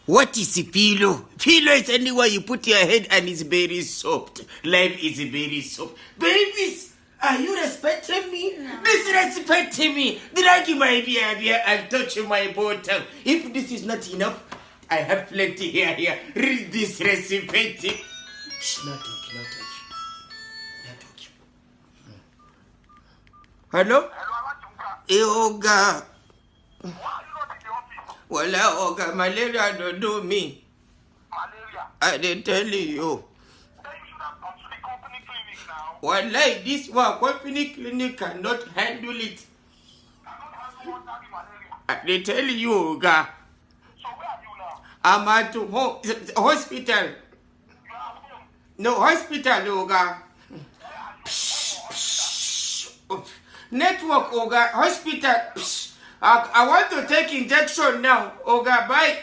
What is pillow? Pillow is anywhere you put your head and it's very soft. Life is very soft. Babies, are you respecting me? No. Disrespecting me. Drag my beer and touch my bottom. If this is not enough, I have plenty here. Read this disrespecting. Shh, not talking, not talking. Not talking. Hello? Oga. Well, Oga, malaria don't do me. Malaria? I didn't tell you. Then you should have come to the company clinic now. Well, like this one, company clinic cannot handle it. Cannot handle ordinary malaria. I didn't tell you, Oga. So where are you now? I'm at hospital. You are at home. No, hospital, Oga. Network, Oga. Hospital. I want to take injection now. Oga, bye.